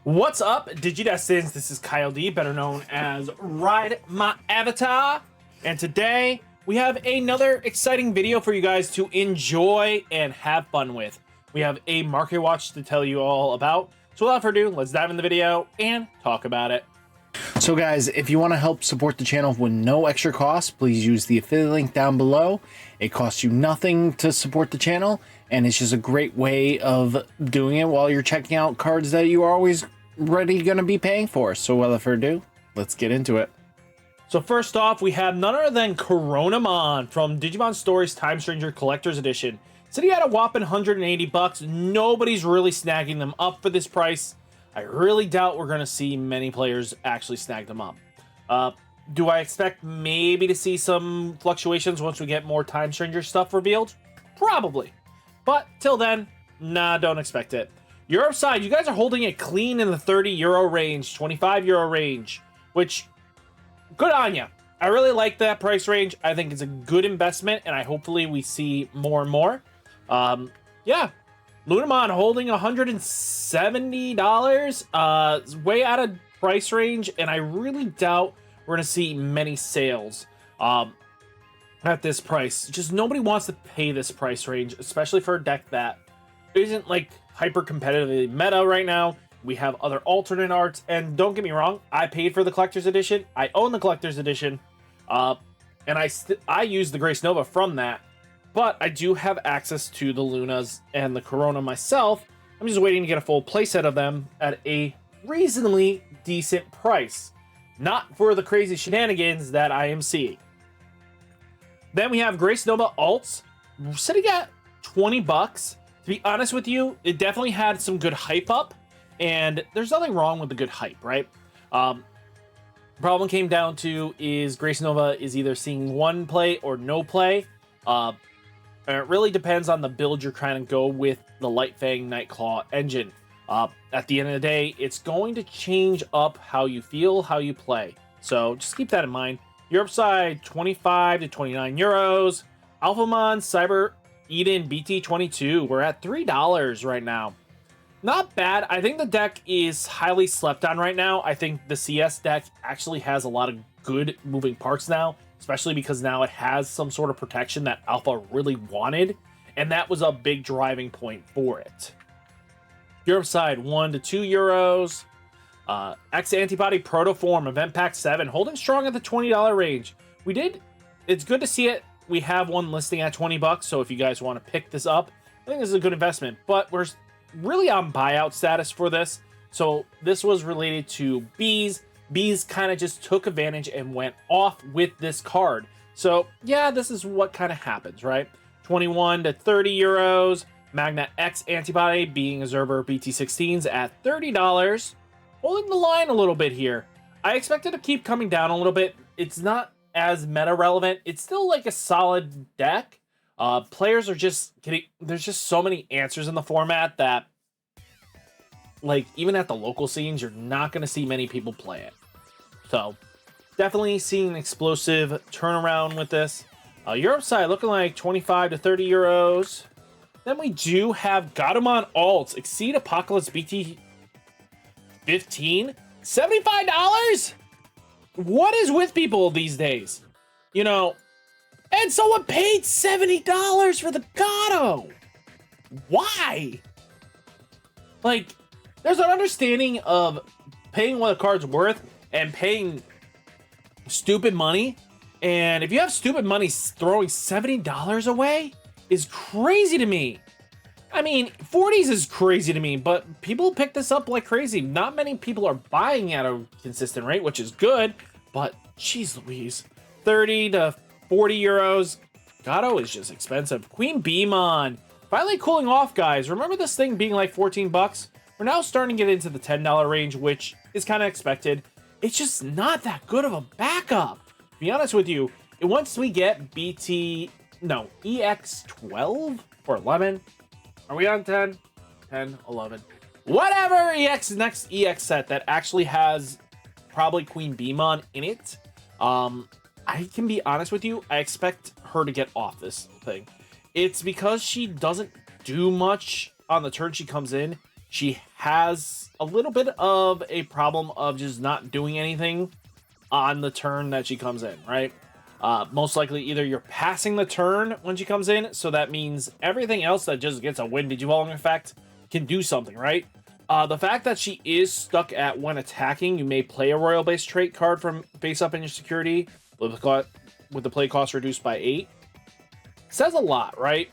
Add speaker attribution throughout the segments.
Speaker 1: What's up, Digidestins? This is Kyle D, better known as RideMyAvatar, and today we have another exciting video for you guys to enjoy and have fun with. We have a market watch to tell you all about, so without further ado, let's dive in the video and talk about it.
Speaker 2: So guys, if you want to help support the channel with no extra cost, please use the affiliate link down below. It costs you nothing to support the channel, and it's just a great way of doing it while you're checking out cards that you are always ready going to be paying for. So without further ado, let's get into it.
Speaker 1: So first off, we have none other than Gatomon from Digimon Stories Time Stranger Collector's Edition. Said he had a whopping 180 bucks. Nobody's really snagging them up for this price. I really doubt we're going to see many players actually snag them up. Do I expect maybe to see some fluctuations once we get more Time Stranger stuff revealed? Probably. But till then, nah, don't expect it. Europe side, you guys are holding it clean in the 30 euro range, 25 euro range, which, good on you. I really like that price range. I think it's a good investment, and hopefully we see more and more. Yeah. Lunamon holding $170, way out of price range, and I really doubt we're going to see many sales at this price. Just nobody wants to pay this price range, especially for a deck that isn't like hyper competitively meta right now. We have other alternate arts, and don't get me wrong, I paid for the collector's edition. I own the collector's edition, and I use the GraceNova from that. But I do have access to the Lunas and the Corona myself. I'm just waiting to get a full playset of them at a reasonably decent price. Not for the crazy shenanigans that I am seeing. Then we have GraceNova alts, sitting at 20 bucks. To be honest with you, it definitely had some good hype up, and there's nothing wrong with the good hype, right? Problem came down to is GraceNova is either seeing one play or no play. And it really depends on the build you're trying to go with the Light Fang Nightclaw engine. At the end of the day, it's going to change up how you feel, how you play. So just keep that in mind. Europe side, 25 to 29 euros. Alphamon Cyber Eden BT22, we're at $3 right now. Not bad. I think the deck is highly slept on right now. I think the CS deck actually has a lot of good moving parts now, especially because now it has some sort of protection that Alpha really wanted, and that was a big driving point for it. Europe side, 1 to 2 euros. X Antibody Protoform Event Pack 7, holding strong at the $20 range. It's good to see it. We have one listing at 20 bucks, so if you guys want to pick this up, I think this is a good investment. But we're really on buyout status for this. So this was related to Bees. Bees kind of just took advantage and went off with this card. So yeah, this is what kind of happens, right? 21 to 30 euros. Magna X Antibody being Zerber BT16s at $30. Holding the line a little bit here. I expect it to keep coming down a little bit. It's not as meta relevant. It's still like a solid deck. Players are just getting, there's just so many answers in the format that, like, even at the local scenes, you're not going to see many people play it. So definitely seeing an explosive turnaround with this. Europe side looking like 25 to 30 euros. Then we do have Gatomon alts, Exceed Apocalypse BT 15, $75. What is with people these days? You know, and someone paid $70 for the Gato. Why? Like, there's an understanding of paying what a card's worth and paying stupid money. And if you have stupid money, throwing $70 away is crazy to me. I mean, 40s is crazy to me, but people pick this up like crazy. Not many people are buying at a consistent rate, which is good, but geez Louise. 30 to 40 euros. Gato is just expensive. QueenBeemon, finally cooling off, guys. Remember this thing being like 14 bucks? We're now starting to get into the $10 range, which is kind of expected. It's just not that good of a backup. To be honest with you, once we get EX12 or 11, are we on 10? 10, 11. Whatever next EX set that actually has probably QueenBeemon in it. I can be honest with you, I expect her to get off this thing. It's because she doesn't do much on the turn she comes in. she has a little bit of a problem of just not doing anything on the turn that she comes in, right? Most likely either you're passing the turn when she comes in, so that means everything else that just gets a wind digivolving effect can do something, right? The fact that she is stuck at when attacking, you may play a royal base trait card from face up in your security with the play cost reduced by 8, says a lot, right?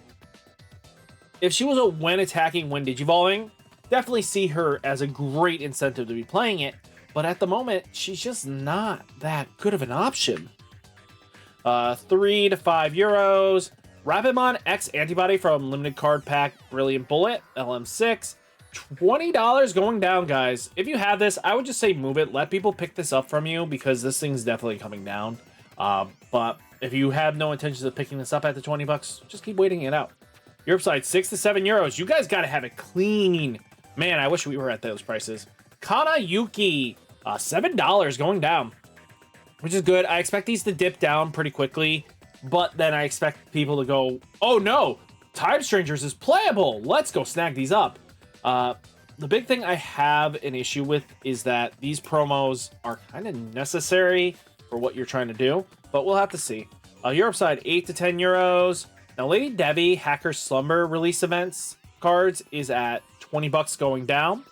Speaker 1: If she was a when attacking, when digivolving, definitely see her as a great incentive to be playing it, but at the moment, she's just not that good of an option. 3 to 5 euros. RideMyAvatar X Antibody from Limited Card Pack Brilliant Bullet, LM6. $20 going down, guys. If you have this, I would just say move it. Let people pick this up from you because this thing's definitely coming down. But if you have no intentions of picking this up at the 20 bucks, just keep waiting it out. Europe side, 6 to 7 euros. You guys got to have it clean. Man, I wish we were at those prices. Kana Yuki, $7 going down, which is good. I expect these to dip down pretty quickly, but then I expect people to go, oh no, Time Strangers is playable. Let's go snag these up. The big thing I have an issue with is that these promos are kind of necessary for what you're trying to do, but we'll have to see. Europe side, 8 to 10 euros. Now, Lady Debbie Hacker Slumber release events cards is at 20 bucks going down,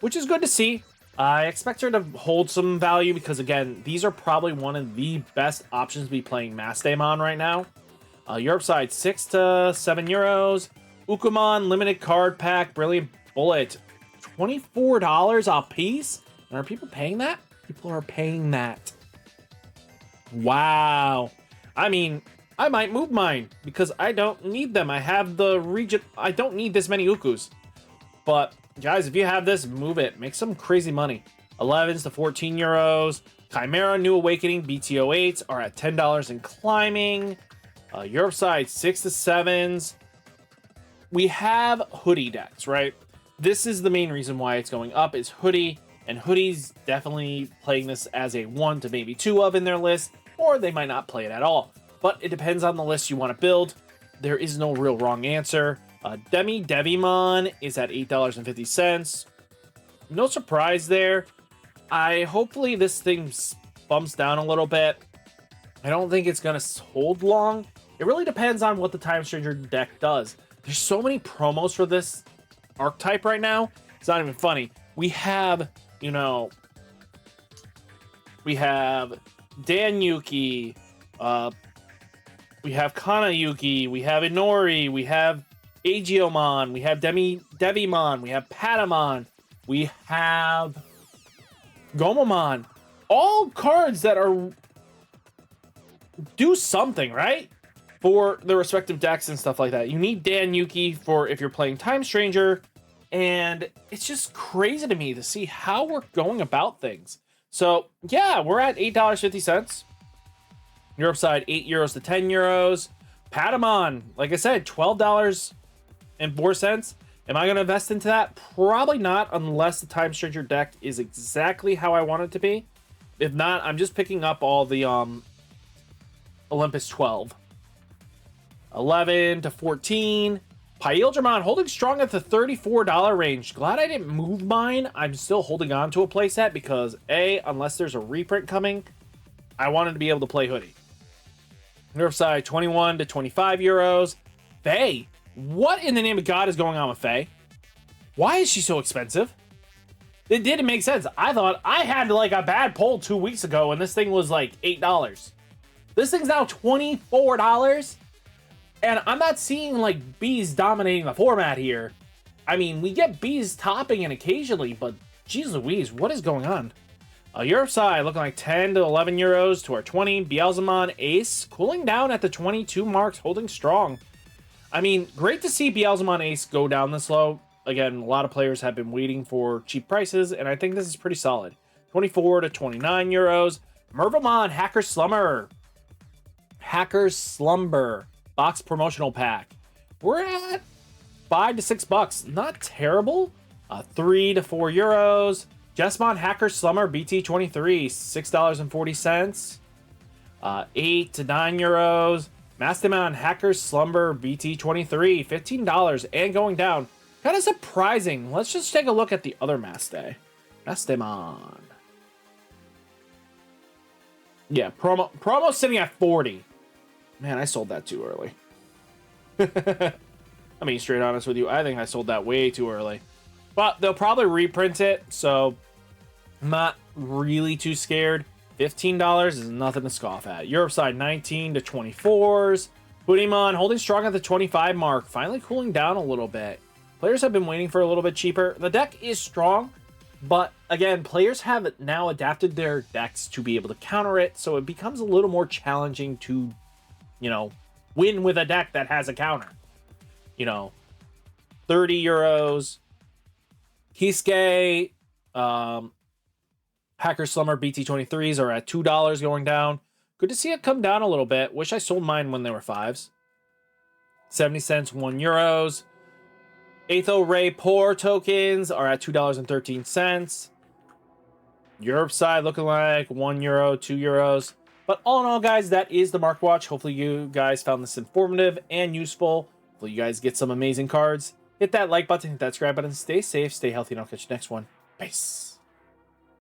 Speaker 1: which is good to see. I expect her to hold some value because, again, these are probably one of the best options to be playing Mass Daemon right now. Europe side, 6 to 7 euros. Ukumon Limited Card Pack Brilliant Bullet, $24 a piece. And are people paying that? People are paying that. Wow. I mean, I might move mine because I don't need them. I have the region. I don't need this many Ukus. But guys, if you have this, move it. Make some crazy money. 11s to 14 euros. Chimera New Awakening BT08s are at $10 and climbing. Europe side, 6 to 7s. We have hoodie decks, right? This is the main reason why it's going up is hoodie. And hoodie's definitely playing this as a 1 to maybe 2 of in their list. Or they might not play it at all. But it depends on the list you want to build. There is no real wrong answer. Digimon is at $8.50. No surprise there. Hopefully this thing bumps down a little bit. I don't think it's going to hold long. It really depends on what the Time Stranger deck does. There's so many promos for this archetype right now. It's not even funny. We have, we have Dan Yuki, we have Kana Yuki, we have Inori, we have Aegiomon, we have Devimon, we have Patamon, we have Gomamon. All cards that are do something, right? For the respective decks and stuff like that. You need Dan Yuki for if you're playing Time Stranger, and it's just crazy to me to see how we're going about things. So, yeah, we're at $8.50. Europe side, 8 euros to 10 euros. Patamon, like I said, $12.04. Am I going to invest into that? Probably not, unless the Time Stranger deck is exactly how I want it to be. If not, I'm just picking up all the Olympus 12. 11 to 14. Pyildramon holding strong at the $34 range. Glad I didn't move mine. I'm still holding on to a playset because, A, unless there's a reprint coming, I wanted to be able to play hoodie. Nerf side, 21 to 25 euros. Faye. What in the name of God is going on with Faye? Why is she so expensive? It didn't make sense. I thought I had like a bad pull 2 weeks ago and this thing was like $8. This thing's now $24. And I'm not seeing like bees dominating the format here. I mean, we get bees topping it occasionally, but geez Louise, what is going on? Europe side looking like 10 to 11 euros to our 20. Beelzemon Ace cooling down at the 22 marks, holding strong. I mean, great to see Beelzemon Ace go down this low. Again, a lot of players have been waiting for cheap prices, and I think this is pretty solid. 24 to 29 euros. Mervamon Hacker Slumber. Hacker Slumber. Box promotional pack. We're at $5 to $6. Not terrible. 3 to 4 euros. Jesmon Hacker Slumber BT23, $6.40. 8 to 9 euros. Mastamon Hacker Slumber BT23, $15 and going down. Kind of surprising. Let's just take a look at the other Maste. Mastemon. Yeah, promo sitting at 40. Man, I sold that too early. I'm being straight honest with you. I think I sold that way too early. But they'll probably reprint it, so I'm not really too scared. $15 is nothing to scoff at. Europe side, 19 to 24s. QueenBeemon holding strong at the 25 mark, finally cooling down a little bit. Players have been waiting for a little bit cheaper. The deck is strong, but again, players have now adapted their decks to be able to counter it, so it becomes a little more challenging to, you know, win with a deck that has a counter. You know, 30 euros. Kisuke, Hacker Slumber BT23s are at $2 going down. Good to see it come down a little bit. Wish I sold mine when they were 5s. 70 cents, 1 euros. Atho Ray Poor tokens are at $2.13. Europe side looking like 1 euro, 2 euros. But all in all, guys, that is the Market Watch. Hopefully you guys found this informative and useful. Hopefully you guys get some amazing cards. Hit that like button, hit that subscribe button. Stay safe, stay healthy, and I'll catch you next one. Peace.